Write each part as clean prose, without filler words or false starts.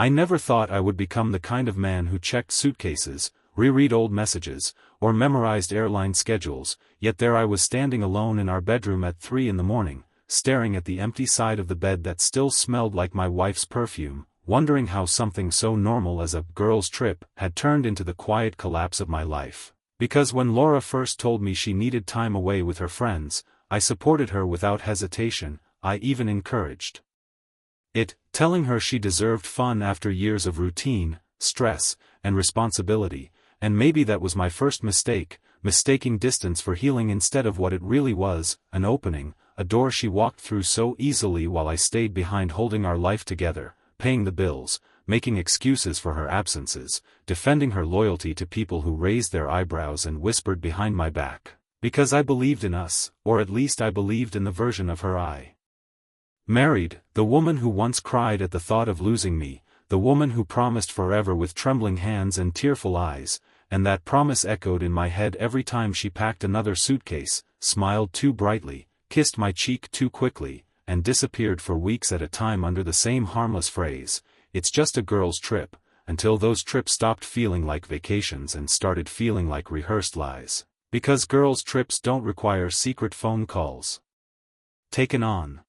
I never thought I would become the kind of man who checked suitcases, reread old messages, or memorized airline schedules, yet there I was standing alone in our bedroom at 3 in the morning, staring at the empty side of the bed that still smelled like my wife's perfume, wondering how something so normal as a girls' trip had turned into the quiet collapse of my life. Because when Laura first told me she needed time away with her friends, I supported her without hesitation. I even encouraged it, telling her she deserved fun after years of routine, stress, and responsibility, and maybe that was my first mistake, mistaking distance for healing instead of what it really was, an opening, a door she walked through so easily while I stayed behind holding our life together, paying the bills, making excuses for her absences, defending her loyalty to people who raised their eyebrows and whispered behind my back. Because I believed in us, or at least I believed in the version of her I married, the woman who once cried at the thought of losing me, the woman who promised forever with trembling hands and tearful eyes, and that promise echoed in my head every time she packed another suitcase, smiled too brightly, kissed my cheek too quickly, and disappeared for weeks at a time under the same harmless phrase, "It's just a girl's trip," until those trips stopped feeling like vacations and started feeling like rehearsed lies. Because girls' trips don't require secret phone calls taken on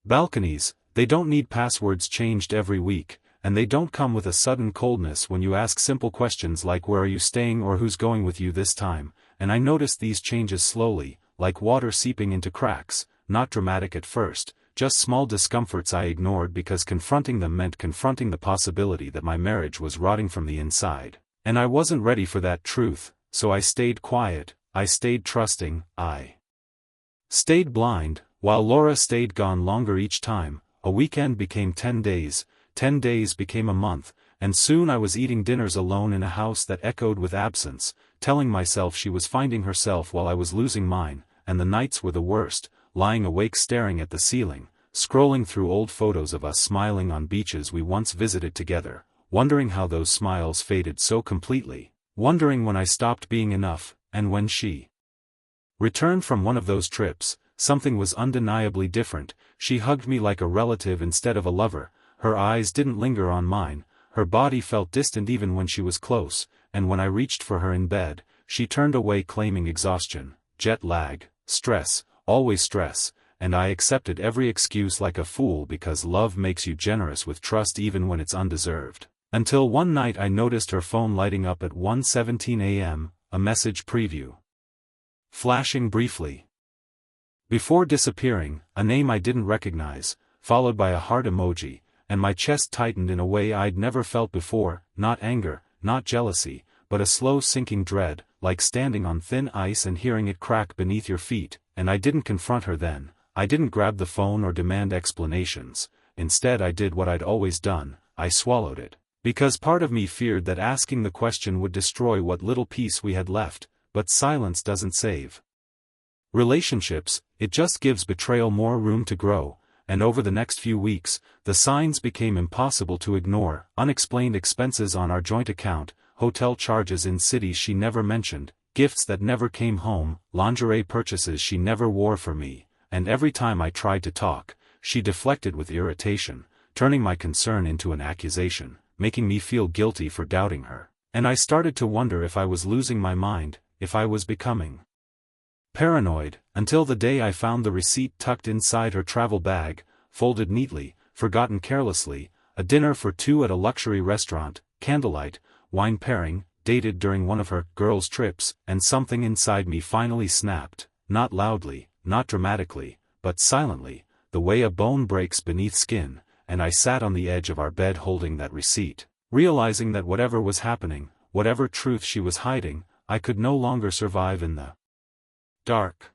balconies, they don't need passwords changed every week, and they don't come with a sudden coldness when you ask simple questions like where are you staying or who's going with you this time, and I noticed these changes slowly, like water seeping into cracks, not dramatic at first, just small discomforts I ignored because confronting them meant confronting the possibility that my marriage was rotting from the inside, and I wasn't ready for that truth, so I stayed quiet, I stayed trusting, I stayed blind, while Laura stayed gone longer each time. A weekend became 10 days, 10 days became a month, and soon I was eating dinners alone in a house that echoed with absence, telling myself she was finding herself while I was losing mine, and the nights were the worst, lying awake staring at the ceiling, scrolling through old photos of us smiling on beaches we once visited together, wondering how those smiles faded so completely, wondering when I stopped being enough, and when she returned from one of those trips, something was undeniably different. She hugged me like a relative instead of a lover, her eyes didn't linger on mine, her body felt distant even when she was close, and when I reached for her in bed, she turned away claiming exhaustion, jet lag, stress, always stress, and I accepted every excuse like a fool because love makes you generous with trust even when it's undeserved. Until one night I noticed her phone lighting up at 1:17 a.m., a message preview flashing briefly before disappearing, a name I didn't recognize, followed by a heart emoji, and my chest tightened in a way I'd never felt before, not anger, not jealousy, but a slow sinking dread, like standing on thin ice and hearing it crack beneath your feet, and I didn't confront her then, I didn't grab the phone or demand explanations, instead I did what I'd always done, I swallowed it, because part of me feared that asking the question would destroy what little peace we had left, but silence doesn't save relationships, it just gives betrayal more room to grow, and over the next few weeks, the signs became impossible to ignore: unexplained expenses on our joint account, hotel charges in cities she never mentioned, gifts that never came home, lingerie purchases she never wore for me, and every time I tried to talk, she deflected with irritation, turning my concern into an accusation, making me feel guilty for doubting her, and I started to wonder if I was losing my mind, if I was becoming paranoid, until the day I found the receipt tucked inside her travel bag, folded neatly, forgotten carelessly, a dinner for two at a luxury restaurant, candlelight, wine pairing, dated during one of her girls' trips, and something inside me finally snapped, not loudly, not dramatically, but silently, the way a bone breaks beneath skin, and I sat on the edge of our bed holding that receipt, realizing that whatever was happening, whatever truth she was hiding, I could no longer survive in the dark.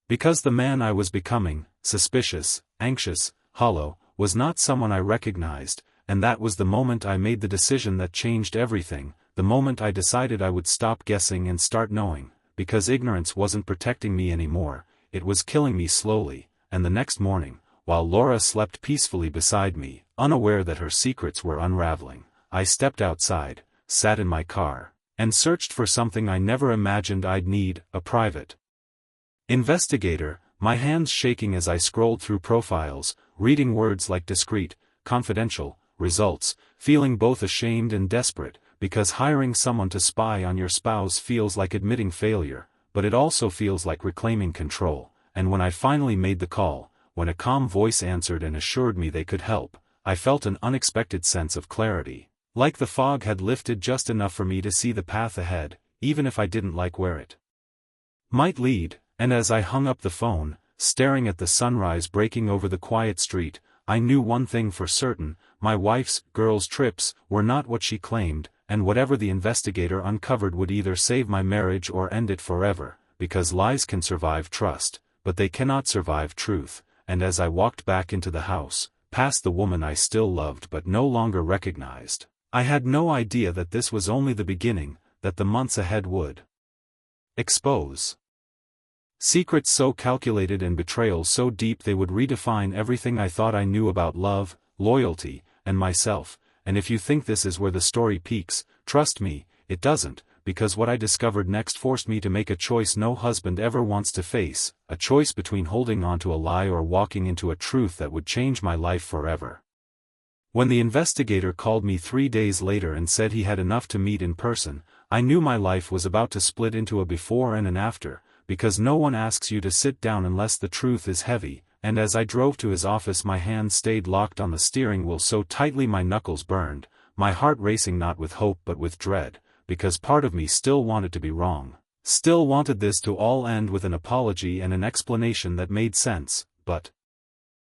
Because the man I was becoming, suspicious, anxious, hollow, was not someone I recognized, and that was the moment I made the decision that changed everything, the moment I decided I would stop guessing and start knowing, because ignorance wasn't protecting me anymore, it was killing me slowly, and the next morning, while Laura slept peacefully beside me, unaware that her secrets were unraveling, I stepped outside, sat in my car, and searched for something I never imagined I'd need: a private investigator, my hands shaking as I scrolled through profiles, reading words like discreet, confidential, results, feeling both ashamed and desperate, because hiring someone to spy on your spouse feels like admitting failure, but it also feels like reclaiming control. And when I finally made the call, when a calm voice answered and assured me they could help, I felt an unexpected sense of clarity. Like the fog had lifted just enough for me to see the path ahead, even if I didn't like where it might lead. And as I hung up the phone, staring at the sunrise breaking over the quiet street, I knew one thing for certain: my wife's girls' trips were not what she claimed, and whatever the investigator uncovered would either save my marriage or end it forever, because lies can survive trust, but they cannot survive truth. And as I walked back into the house, past the woman I still loved but no longer recognized, I had no idea that this was only the beginning, that the months ahead would expose secrets so calculated and betrayal so deep they would redefine everything I thought I knew about love, loyalty, and myself. And if you think this is where the story peaks, trust me, it doesn't, because what I discovered next forced me to make a choice no husband ever wants to face, a choice between holding on to a lie or walking into a truth that would change my life forever. When the investigator called me 3 days later and said he had enough to meet in person, I knew my life was about to split into a before and an after, because no one asks you to sit down unless the truth is heavy. And as I drove to his office, my hand stayed locked on the steering wheel so tightly my knuckles burned, my heart racing not with hope but with dread, because part of me still wanted to be wrong, still wanted this to all end with an apology and an explanation that made sense. But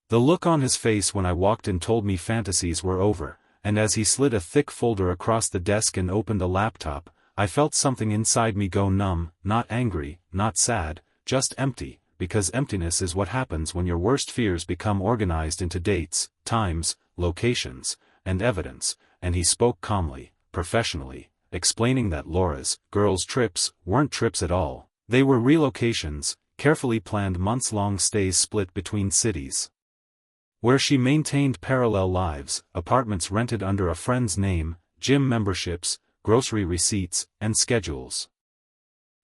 the look on his face when I walked in told me fantasies were over, and as he slid a thick folder across the desk and opened a laptop, I felt something inside me go numb, not angry, not sad, just empty, because emptiness is what happens when your worst fears become organized into dates, times, locations, and evidence. And he spoke calmly, professionally, explaining that Laura's girls' trips weren't trips at all. They were relocations, carefully planned months-long stays split between cities, where she maintained parallel lives, apartments rented under a friend's name, gym memberships, grocery receipts, and schedules.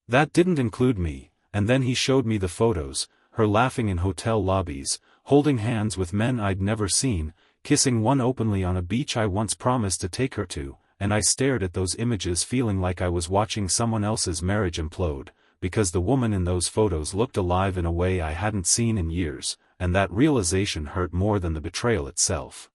That didn't include me. And then he showed me the photos, her laughing in hotel lobbies, holding hands with men I'd never seen, kissing one openly on a beach I once promised to take her to, and I stared at those images feeling like I was watching someone else's marriage implode, because the woman in those photos looked alive in a way I hadn't seen in years, and that realization hurt more than the betrayal itself.